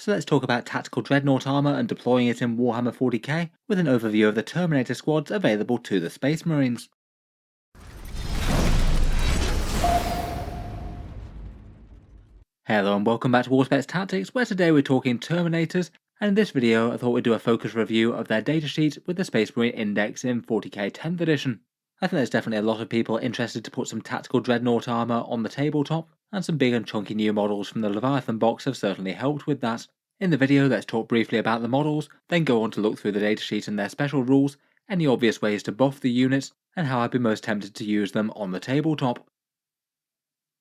So let's talk about tactical dreadnought armor and deploying it in Warhammer 40k with an overview of the Terminator squads available to the Space Marines. Hello and welcome back to Auspex Tactics, where today we're talking Terminators, and in this video I thought we'd do a focus review of their datasheet with the Space Marine Index in 40k 10th edition. I think there's definitely a lot of people interested to put some tactical dreadnought armor on the tabletop, and some big and chunky new models from the Leviathan box have certainly helped with that. In the video, let's talk briefly about the models, then go on to look through the datasheet and their special rules, any obvious ways to buff the units, and how I'd be most tempted to use them on the tabletop.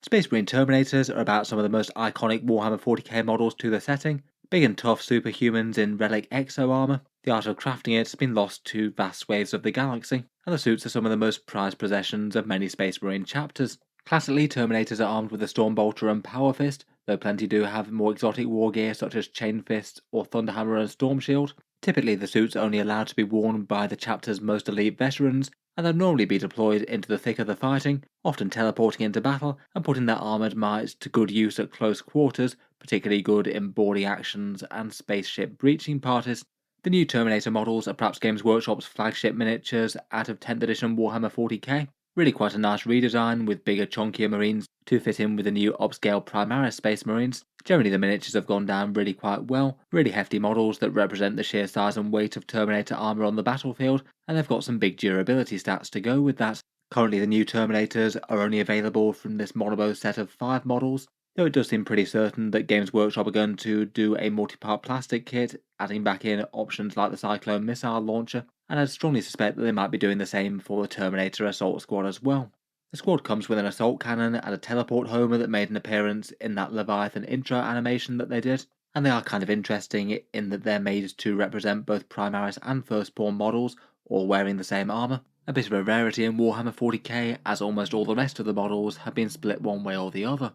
Space Marine Terminators are about some of the most iconic Warhammer 40k models to the setting, big and tough superhumans in Relic exo armor. The art of crafting it has been lost to vast swathes of the galaxy, and the suits are some of the most prized possessions of many Space Marine chapters. Classically, Terminators are armed with a Stormbolter and Power Fist, though plenty do have more exotic war gear such as Chain Fist or Thunderhammer and Storm Shield. Typically, the suits are only allowed to be worn by the chapter's most elite veterans, and they'll normally be deployed into the thick of the fighting, often teleporting into battle and putting their armoured might to good use at close quarters, particularly good in boarding actions and spaceship breaching parties. The new Terminator models are perhaps Games Workshop's flagship miniatures out of 10th edition Warhammer 40k. Really quite a nice redesign with bigger, chunkier marines to fit in with the new upscale Primaris Space Marines. Generally the miniatures have gone down really quite well, really hefty models that represent the sheer size and weight of Terminator armour on the battlefield, and they've got some big durability stats to go with that. Currently the new Terminators are only available from this monobo set of 5 models, though it does seem pretty certain that Games Workshop are going to do a multi-part plastic kit, adding back in options like the Cyclone missile launcher, and I'd strongly suspect that they might be doing the same for the Terminator Assault Squad as well. The squad comes with an assault cannon and a teleport homer that made an appearance in that Leviathan intro animation that they did, and they are kind of interesting in that they're made to represent both Primaris and Firstborn models, all wearing the same armour. A bit of a rarity in Warhammer 40k, as almost all the rest of the models have been split one way or the other.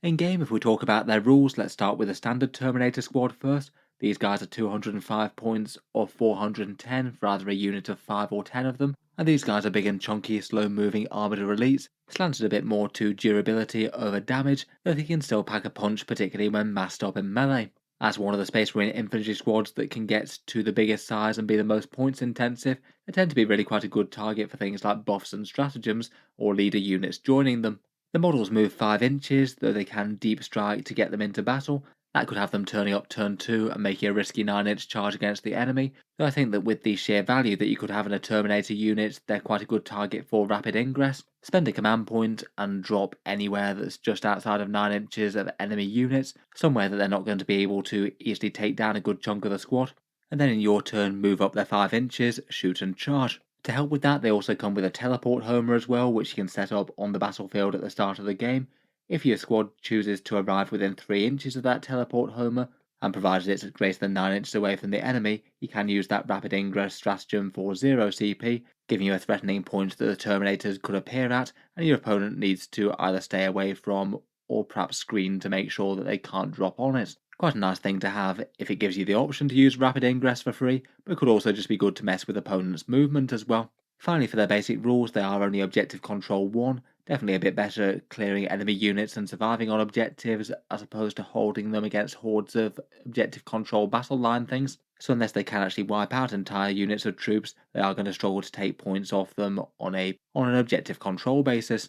In game, if we talk about their rules, let's start with the standard Terminator squad first. These guys are 205 points or 410 for either a unit of 5 or 10 of them, and these guys are big and chunky, slow moving armoured elites, slanted a bit more to durability over damage, though they can still pack a punch, particularly when massed up in melee. As one of the Space Marine infantry squads that can get to the biggest size and be the most points intensive, they tend to be really quite a good target for things like buffs and stratagems, or leader units joining them. The models move 5 inches, though they can deep strike to get them into battle. That could have them turning up turn 2 and making a risky 9-inch charge against the enemy, though I think that with the sheer value that you could have in a Terminator unit, they're quite a good target for rapid ingress. Spend a command point and drop anywhere that's just outside of 9 inches of enemy units, somewhere that they're not going to be able to easily take down a good chunk of the squad, and then in your turn move up their 5 inches, shoot and charge. To help with that, they also come with a teleport homer as well, which you can set up on the battlefield at the start of the game. If your squad chooses to arrive within 3 inches of that teleport homer, and provided it's greater than 9 inches away from the enemy, you can use that rapid ingress stratagem for 0 CP, giving you a threatening point that the Terminators could appear at, and your opponent needs to either stay away from or perhaps screen to make sure that they can't drop on it. Quite a nice thing to have if it gives you the option to use rapid ingress for free, but it could also just be good to mess with opponents' movement as well. Finally, for their basic rules, they are only objective control 1, definitely a bit better at clearing enemy units and surviving on objectives as opposed to holding them against hordes of objective control battle line things. So unless they can actually wipe out entire units of troops, they are going to struggle to take points off them on an objective control basis.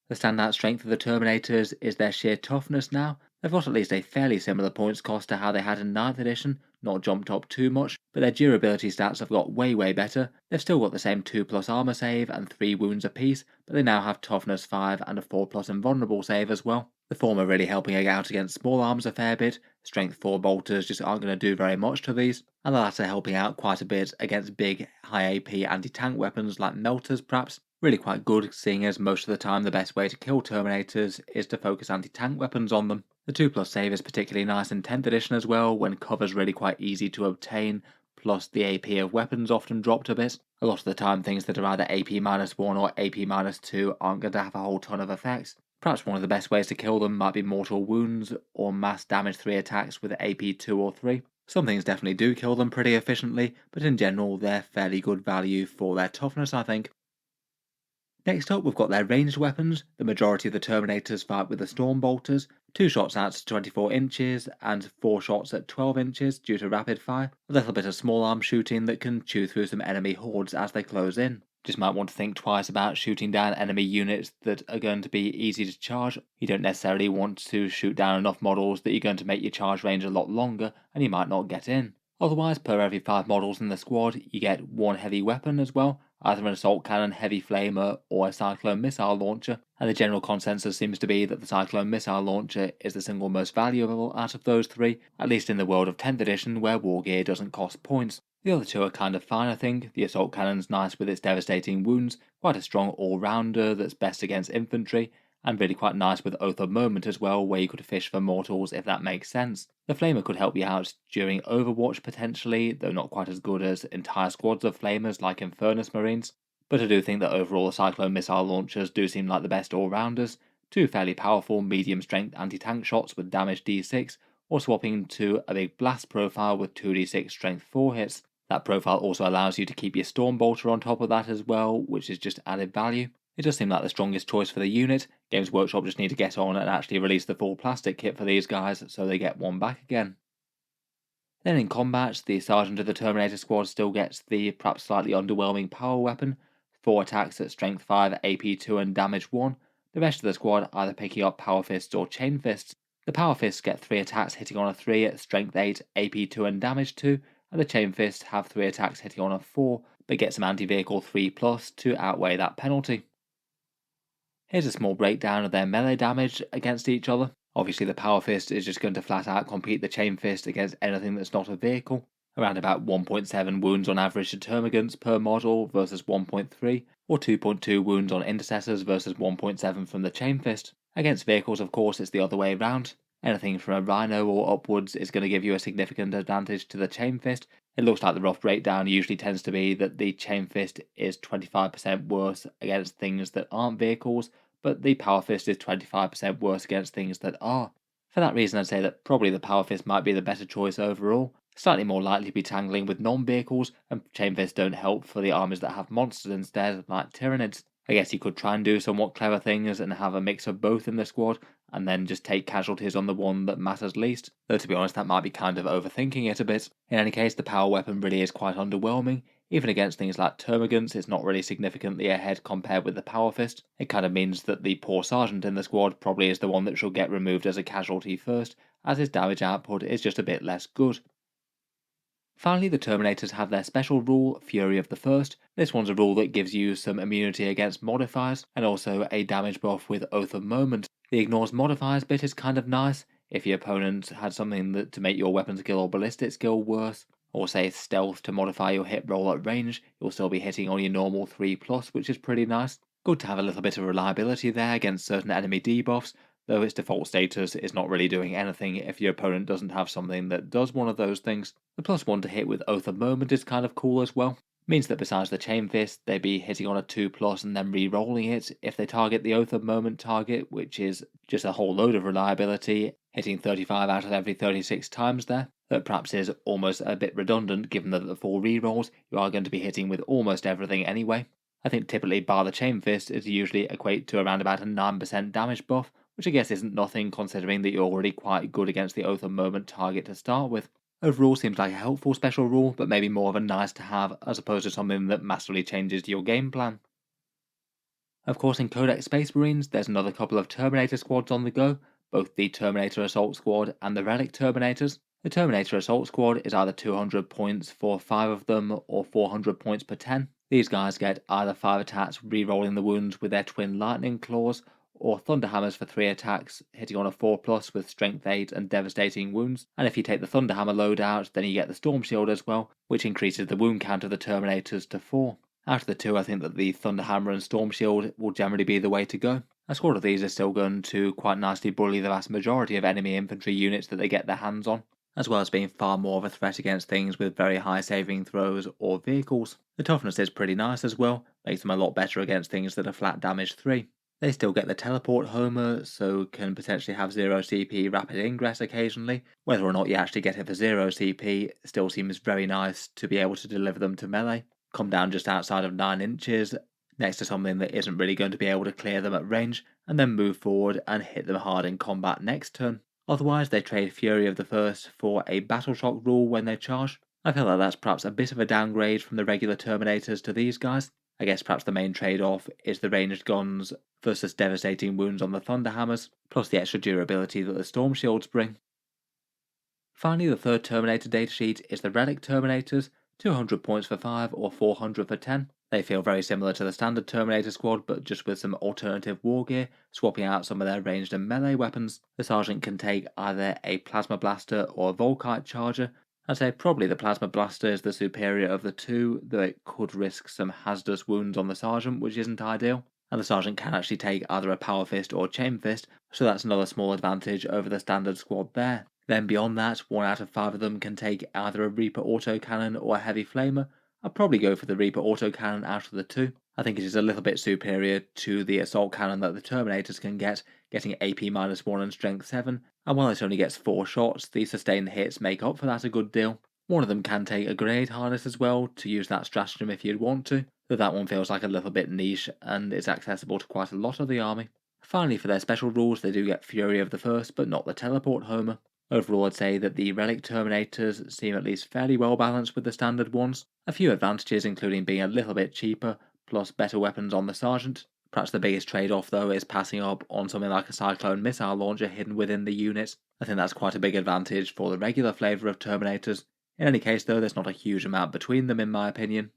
The standout strength of the Terminators is their sheer toughness now. They've got at least a fairly similar points cost to how they had in 9th edition, not jumped up too much, but their durability stats have got way better. They've still got the same 2+ armor save and 3 wounds apiece, but they now have toughness 5 and a 4+ invulnerable save as well. The former really helping out against small arms a fair bit. Strength 4 bolters just aren't going to do very much to these, and the latter helping out quite a bit against big, high AP anti-tank weapons like melters perhaps. Really quite good, seeing as most of the time the best way to kill Terminators is to focus anti-tank weapons on them. The 2+ save is particularly nice in 10th edition as well, when cover's really quite easy to obtain, plus the AP of weapons often dropped a bit. A lot of the time things that are either AP-1 or AP-2 aren't going to have a whole ton of effects. Perhaps one of the best ways to kill them might be mortal wounds or mass damage 3 attacks with AP 2 or 3. Some things definitely do kill them pretty efficiently, but in general they're fairly good value for their toughness, I think. Next up, we've got their ranged weapons. The majority of the Terminators fight with the Storm Bolters, 2 shots at 24 inches and 4 shots at 12 inches due to rapid fire, a little bit of small arm shooting that can chew through some enemy hordes as they close in. Just might want to think twice about shooting down enemy units that are going to be easy to charge. You don't necessarily want to shoot down enough models that you're going to make your charge range a lot longer and you might not get in. Otherwise, per every 5 models in the squad, you get 1 heavy weapon as well, either an assault cannon, heavy flamer, or a cyclone missile launcher, and the general consensus seems to be that the cyclone missile launcher is the single most valuable out of those 3, at least in the world of 10th edition where war gear doesn't cost points. The other 2 are kind of fine, I think. The assault cannon's nice with its devastating wounds, quite a strong all-rounder that's best against infantry, and really quite nice with Oath of Moment as well, where you could fish for mortals if that makes sense. The Flamer could help you out during Overwatch potentially, though not quite as good as entire squads of Flamers like Infernus Marines, but I do think that overall the Cyclone missile launchers do seem like the best all-rounders, 2 fairly powerful medium-strength anti-tank shots with damage d6, or swapping to a big blast profile with 2d6 strength 4 hits. That profile also allows you to keep your Storm Bolter on top of that as well, which is just added value. It does seem like the strongest choice for the unit. Games Workshop just need to get on and actually release the full plastic kit for these guys so they get one back again. Then in combat, the Sergeant of the Terminator Squad still gets the perhaps slightly underwhelming power weapon, 4 attacks at strength 5, AP 2 and damage 1. The rest of the squad either picking up power fists or chain fists. The power fists get 3 attacks hitting on a 3 at strength 8, AP 2 and damage 2, and the chain fists have 3 attacks hitting on a 4, but get some anti-vehicle 3+ to outweigh that penalty. Here's a small breakdown of their melee damage against each other. Obviously the Power Fist is just going to flat out compete the Chain Fist against anything that's not a vehicle. Around about 1.7 wounds on average to termagants per model versus 1.3, or 2.2 wounds on intercessors versus 1.7 from the Chain Fist. Against vehicles, of course, it's the other way around. Anything from a Rhino or upwards is going to give you a significant advantage to the Chain Fist. It looks like the rough breakdown usually tends to be that the Chain Fist is 25% worse against things that aren't vehicles, but the Power Fist is 25% worse against things that are. For that reason, I'd say that probably the Power Fist might be the better choice overall. Slightly more likely to be tangling with non-vehicles, and Chain Fists don't help for the armies that have monsters instead, like Tyranids. I guess you could try and do somewhat clever things and have a mix of both in the squad, and then just take casualties on the one that matters least, though to be honest that might be kind of overthinking it a bit. In any case, the power weapon really is quite underwhelming. Even against things like termagants, it's not really significantly ahead compared with the power fist. It kind of means that the poor sergeant in the squad probably is the one that should get removed as a casualty first, as his damage output is just a bit less good. Finally, the Terminators have their special rule, Fury of the First. This one's a rule that gives you some immunity against modifiers, and also a damage buff with Oath of Moment. The ignores modifiers bit is kind of nice. If your opponent had something to make your weapon skill or ballistic skill worse, or say stealth to modify your hit roll at range, you'll still be hitting on your normal 3+, which is pretty nice. Good to have a little bit of reliability there against certain enemy debuffs, though its default status is not really doing anything if your opponent doesn't have something that does one of those things. The +1 to hit with Oath of Moment is kind of cool as well. Means that besides the Chain Fist, they'd be hitting on a 2+ and then re-rolling it if they target the Oath of Moment target, which is just a whole load of reliability, hitting 35 out of every 36 times there. That perhaps is almost a bit redundant given that the 4 re-rolls you are going to be hitting with almost everything anyway. I think typically bar the Chain Fist is usually equate to around about a 9% damage buff, which I guess isn't nothing considering that you're already quite good against the Oath of Moment target to start with. Overall seems like a helpful special rule, but maybe more of a nice to have as opposed to something that massively changes your game plan. Of course, in Codex Space Marines, there's another couple of Terminator squads on the go, both the Terminator Assault Squad and the Relic Terminators. The Terminator Assault Squad is either 200 points for 5 of them or 400 points per 10. These guys get either 5 attacks re-rolling the wounds with their twin lightning claws, or Thunderhammers for 3 attacks, hitting on a 4+ with strength 8 and devastating wounds. And if you take the Thunderhammer loadout, then you get the Storm Shield as well, which increases the wound count of the Terminators to 4. Out of the two, I think that the Thunderhammer and Storm Shield will generally be the way to go. A squad of these is still going to quite nicely bully the vast majority of enemy infantry units that they get their hands on, as well as being far more of a threat against things with very high saving throws or vehicles. The toughness is pretty nice as well, makes them a lot better against things that are flat damage 3. They still get the teleport homer, so can potentially have 0 CP rapid ingress occasionally. Whether or not you actually get it for 0 CP still seems very nice to be able to deliver them to melee. Come down just outside of 9 inches, next to something that isn't really going to be able to clear them at range, and then move forward and hit them hard in combat next turn. Otherwise, they trade Fury of the First for a Battle Shock rule when they charge. I feel like that's perhaps a bit of a downgrade from the regular Terminators to these guys. I guess perhaps the main trade-off is the ranged guns versus devastating wounds on the Thunderhammers, plus the extra durability that the Storm Shields bring. Finally, the third Terminator datasheet is the Relic Terminators, 200 points for 5 or 400 for 10. They feel very similar to the standard Terminator Squad, but just with some alternative war gear, swapping out some of their ranged and melee weapons. The Sergeant can take either a Plasma Blaster or a Volkite Charger. I'd say probably the Plasma Blaster is the superior of the two, though it could risk some hazardous wounds on the Sergeant, which isn't ideal. And the Sergeant can actually take either a Power Fist or Chain Fist, so that's another small advantage over the standard squad there. Then beyond that, 1 out of 5 of them can take either a Reaper Autocannon or a Heavy Flamer. I'd probably go for the Reaper Autocannon out of the two. I think it is a little bit superior to the Assault Cannon that the Terminators can get, getting AP-1 and Strength 7, and while it only gets 4 shots, the sustained hits make up for that a good deal. One of them can take a Grenade Harness as well, to use that stratagem if you'd want to, though that one feels like a little bit niche and is accessible to quite a lot of the army. Finally, for their special rules, they do get Fury of the First, but not the Teleport Homer. Overall, I'd say that the Relic Terminators seem at least fairly well balanced with the standard ones. A few advantages including being a little bit cheaper, plus better weapons on the Sergeant. Perhaps the biggest trade-off though is passing up on something like a Cyclone missile launcher hidden within the unit. I think that's quite a big advantage for the regular flavour of Terminators. In any case though, there's not a huge amount between them in my opinion.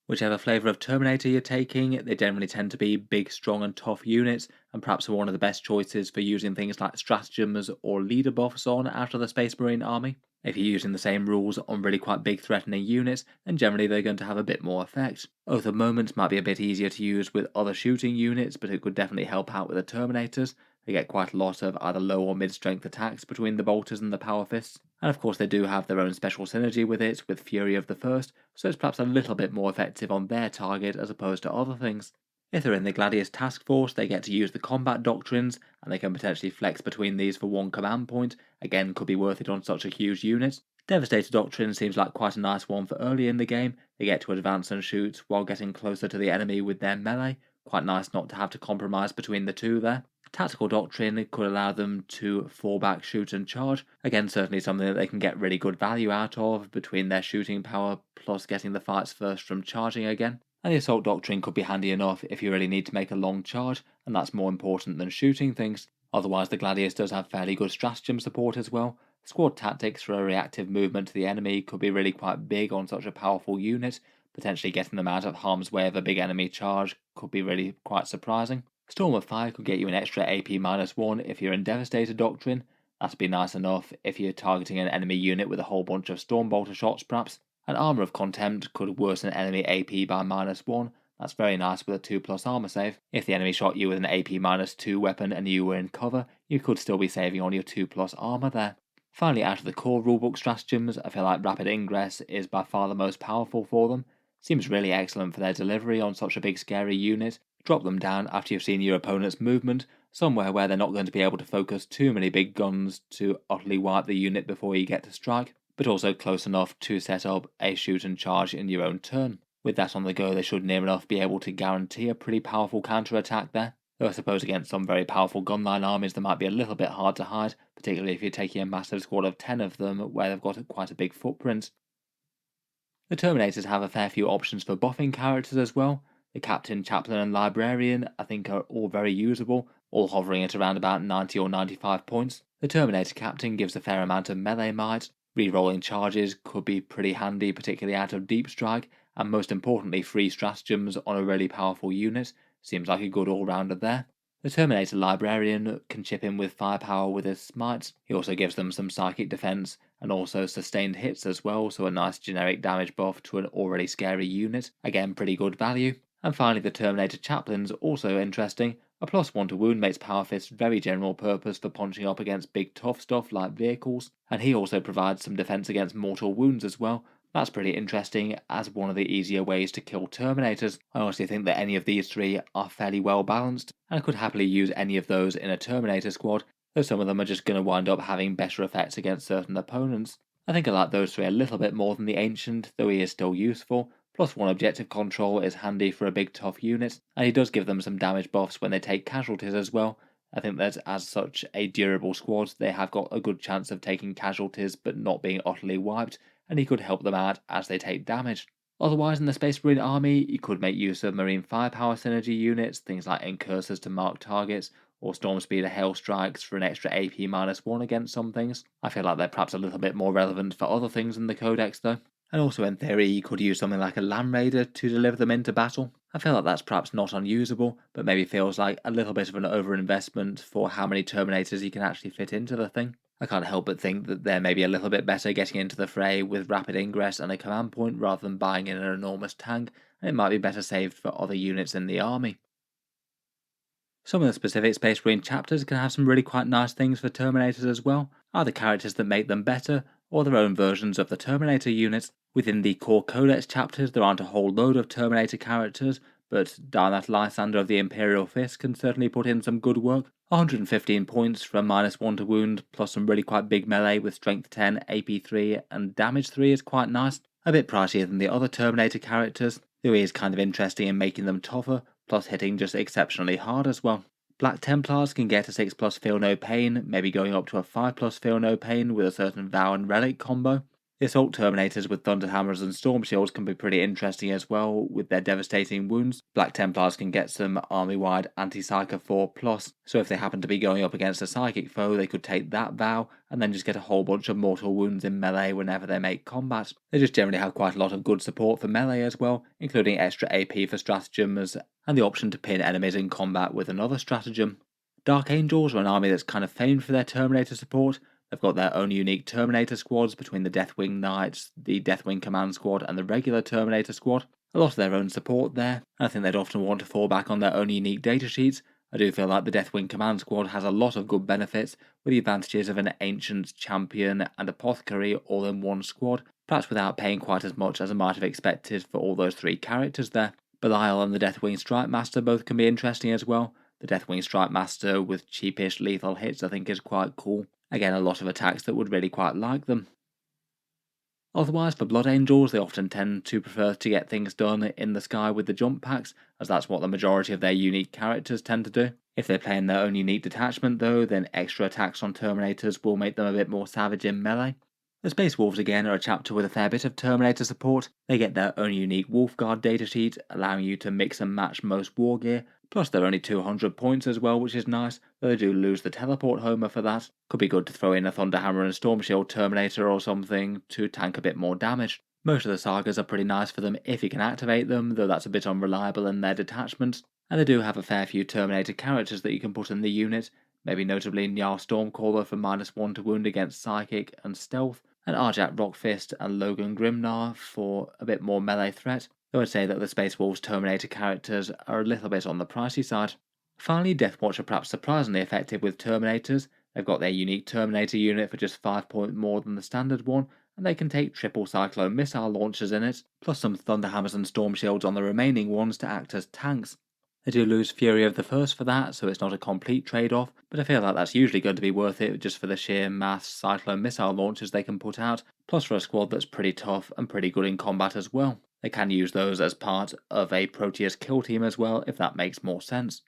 Whichever flavour of Terminator you're taking, they generally tend to be big, strong and tough units, and perhaps are one of the best choices for using things like stratagems or leader buffs on out of the Space Marine army. If you're using the same rules on really quite big threatening units, then generally they're going to have a bit more effect. Oath of Moment might be a bit easier to use with other shooting units, but it could definitely help out with the Terminators. They get quite a lot of either low or mid strength attacks between the bolters and the power fists, and of course they do have their own special synergy with it with Fury of the First, so it's perhaps a little bit more effective on their target as opposed to other things. If they're in the Gladius task force, they get to use the combat doctrines, and they can potentially flex between these for one command point, again could be worth it on such a huge unit. Devastator Doctrine seems like quite a nice one for early in the game. They get to advance and shoot while getting closer to the enemy with their melee, quite nice not to have to compromise between the two there. Tactical Doctrine could allow them to fall back, shoot and charge, again certainly something that they can get really good value out of between their shooting power plus getting the fights first from charging again. And the Assault Doctrine could be handy enough if you really need to make a long charge, and that's more important than shooting things. Otherwise the Gladius does have fairly good stratagem support as well. Squad tactics for a reactive movement to the enemy could be really quite big on such a powerful unit. Potentially getting them out of harm's way of a big enemy charge could be really quite surprising. Storm of Fire could get you an extra AP-1 if you're in Devastator Doctrine. That'd be nice enough if you're targeting an enemy unit with a whole bunch of Stormbolter shots perhaps. And Armour of Contempt could worsen enemy AP by -1. That's very nice with a 2+ armor save. If the enemy shot you with an AP-2 weapon and you were in cover, you could still be saving on your 2+ armor there. Finally, out of the core rulebook stratagems, I feel like Rapid Ingress is by far the most powerful for them. Seems really excellent for their delivery on such a big scary unit. Drop them down after you've seen your opponent's movement, somewhere where they're not going to be able to focus too many big guns to utterly wipe the unit before you get to strike, but also close enough to set up a shoot and charge in your own turn. With that on the go, they should near enough be able to guarantee a pretty powerful counter-attack there, though I suppose against some very powerful gunline armies they might be a little bit hard to hide, particularly if you're taking a massive squad of 10 of them where they've got quite a big footprint. The Terminators have a fair few options for buffing characters as well. The Captain, Chaplain and Librarian I think are all very usable, all hovering at around about 90 or 95 points. The Terminator Captain gives a fair amount of melee might, re-rolling charges could be pretty handy particularly out of Deep Strike, and most importantly free stratagems on a really powerful unit, seems like a good all-rounder there. The Terminator Librarian can chip in with firepower with his smites. He also gives them some psychic defense and also sustained hits as well, so a nice generic damage buff to an already scary unit. Again, pretty good value. And finally, the Terminator Chaplain's also interesting. A +1 to wound makes Power Fist very general purpose for punching up against big tough stuff like vehicles, and he also provides some defense against mortal wounds as well. That's pretty interesting as one of the easier ways to kill Terminators. I honestly think that any of these three are fairly well balanced, and could happily use any of those in a Terminator squad, though some of them are just going to wind up having better effects against certain opponents. I think I like those three a little bit more than the Ancient, though he is still useful, Plus 1 objective control is handy for a big tough unit, and he does give them some damage buffs when they take casualties as well. I think that as such a durable squad, they have got a good chance of taking casualties but not being utterly wiped, and he could help them out as they take damage. Otherwise, in the Space Marine army, you could make use of Marine Firepower synergy units, things like Incursors to mark targets, or Storm Speeder Hail Strikes for an extra AP -1 against some things. I feel like they're perhaps a little bit more relevant for other things in the Codex though. And also in theory, you could use something like a Land Raider to deliver them into battle. I feel like that's perhaps not unusable, but maybe feels like a little bit of an overinvestment for how many Terminators you can actually fit into the thing. I can't help but think that they're maybe a little bit better getting into the fray with rapid ingress and a command point rather than buying in an enormous tank, and it might be better saved for other units in the army. Some of the specific Space Marine chapters can have some really quite nice things for Terminators as well, either characters that make them better, or their own versions of the Terminator units. Within the core Codex chapters there aren't a whole load of Terminator characters, but Darnath Lysander of the Imperial Fist can certainly put in some good work. 115 points from -1 to wound, plus some really quite big melee with strength 10, AP 3 and damage 3 is quite nice. A bit pricier than the other Terminator characters, though he is kind of interesting in making them tougher, plus hitting just exceptionally hard as well. Black Templars can get a 6+ Feel No Pain, maybe going up to a 5+ Feel No Pain with a certain Vow and Relic combo. The Assault Terminators with Thunderhammers and Storm Shields can be pretty interesting as well with their devastating wounds. Black Templars can get some army-wide anti-Psyker 4+, so if they happen to be going up against a psychic foe they could take that vow and then just get a whole bunch of mortal wounds in melee whenever they make combat. They just generally have quite a lot of good support for melee as well, including extra AP for stratagems and the option to pin enemies in combat with another stratagem. Dark Angels are an army that's kind of famed for their Terminator support. They've got their own unique Terminator squads between the Deathwing Knights, the Deathwing Command Squad, and the regular Terminator squad. A lot of their own support there, and I think they'd often want to fall back on their own unique datasheets. I do feel like the Deathwing Command Squad has a lot of good benefits, with the advantages of an Ancient, Champion, and Apothecary all in one squad, perhaps without paying quite as much as I might have expected for all those 3 characters there. Belial and the Deathwing Strike Master both can be interesting as well. The Deathwing Strike Master with cheapish lethal hits I think is quite cool. Again, a lot of attacks that would really quite like them. Otherwise, for Blood Angels, they often tend to prefer to get things done in the sky with the jump packs, as that's what the majority of their unique characters tend to do. If they play in their own unique detachment though, then extra attacks on Terminators will make them a bit more savage in melee. The Space Wolves again are a chapter with a fair bit of Terminator support. They get their own unique Wolfguard datasheet, allowing you to mix and match most war gear, plus they're only 200 points as well, which is nice, though they do lose the teleport homer for that. Could be good to throw in a Thunderhammer and Storm Shield Terminator or something to tank a bit more damage. Most of the sagas are pretty nice for them if you can activate them, though that's a bit unreliable in their detachments. And they do have a fair few Terminator characters that you can put in the unit, maybe notably Nyar Stormcaller for -1 to wound against Psychic and Stealth, and Arjak Rockfist and Logan Grimnar for a bit more melee threat, though I'd say that the Space Wolves Terminator characters are a little bit on the pricey side. Finally, Deathwatch are perhaps surprisingly effective with Terminators. They've got their unique Terminator unit for just 5 points more than the standard one, and they can take triple Cyclone missile launchers in it, plus some Thunderhammers and Storm Shields on the remaining ones to act as tanks. They do lose Fury of the First for that, so it's not a complete trade-off, but I feel like that's usually going to be worth it just for the sheer mass Cyclone missile launchers they can put out, plus for a squad that's pretty tough and pretty good in combat as well. They can use those as part of a Proteus kill team as well, if that makes more sense.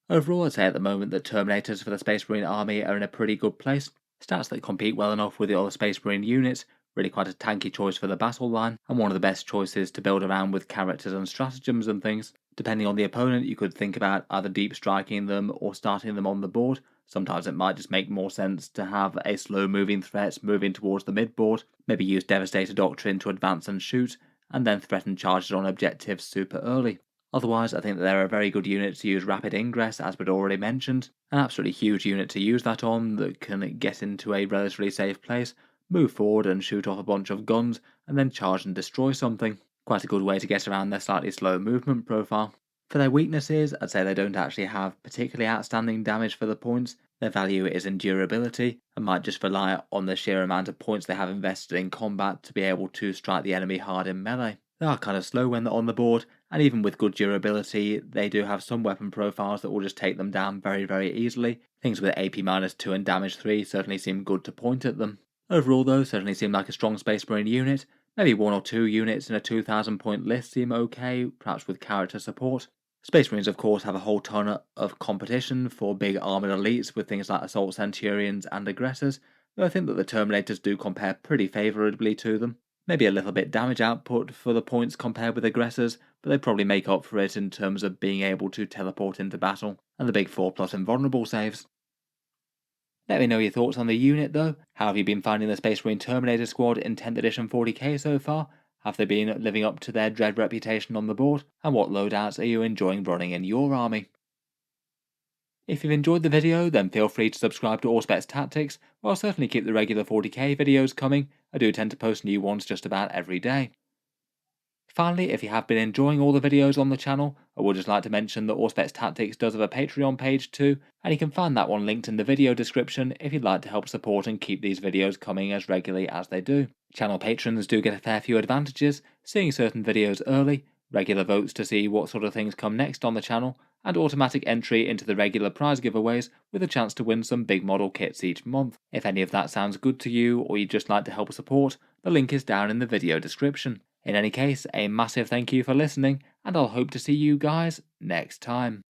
Overall, I'd say at the moment that Terminators for the Space Marine army are in a pretty good place. Stats that compete well enough with the other Space Marine units, really quite a tanky choice for the battle line, and one of the best choices to build around with characters and stratagems and things. Depending on the opponent, you could think about either deep striking them or starting them on the board. Sometimes it might just make more sense to have a slow moving threat moving towards the mid board, maybe use Devastator Doctrine to advance and shoot, and then threaten charges on objectives super early. Otherwise, I think that they're a very good unit to use Rapid Ingress, as we'd already mentioned, an absolutely huge unit to use that on that can get into a relatively safe place, move forward and shoot off a bunch of guns, and then charge and destroy something. Quite a good way to get around their slightly slow movement profile. For their weaknesses, I'd say they don't actually have particularly outstanding damage for the points. Their value is in durability, and might just rely on the sheer amount of points they have invested in combat to be able to strike the enemy hard in melee. They are kind of slow when they're on the board, and even with good durability, they do have some weapon profiles that will just take them down very, very easily. Things with AP -2 and damage 3 certainly seem good to point at them. Overall though, certainly seem like a strong Space Marine unit, Maybe 1 or 2 units in a 2000 point list seem okay, perhaps with character support. Space Marines of course have a whole ton of competition for big armoured elites with things like Assault Centurions and Aggressors, though I think that the Terminators do compare pretty favourably to them. Maybe a little bit damage output for the points compared with Aggressors, but they probably make up for it in terms of being able to teleport into battle, and the big 4+ invulnerable saves. Let me know your thoughts on the unit though. How have you been finding the Space Marine Terminator Squad in 10th edition 40k so far? Have they been living up to their dread reputation on the board? And what loadouts are you enjoying running in your army? If you've enjoyed the video, then feel free to subscribe to Auspex Tactics, or I'll certainly keep the regular 40k videos coming. I do tend to post new ones just about every day. Finally, if you have been enjoying all the videos on the channel, I would just like to mention that Auspex Tactics does have a Patreon page too, and you can find that one linked in the video description if you'd like to help support and keep these videos coming as regularly as they do. Channel patrons do get a fair few advantages, seeing certain videos early, regular votes to see what sort of things come next on the channel, and automatic entry into the regular prize giveaways with a chance to win some big model kits each month. If any of that sounds good to you or you'd just like to help support, the link is down in the video description. In any case, a massive thank you for listening, and I'll hope to see you guys next time.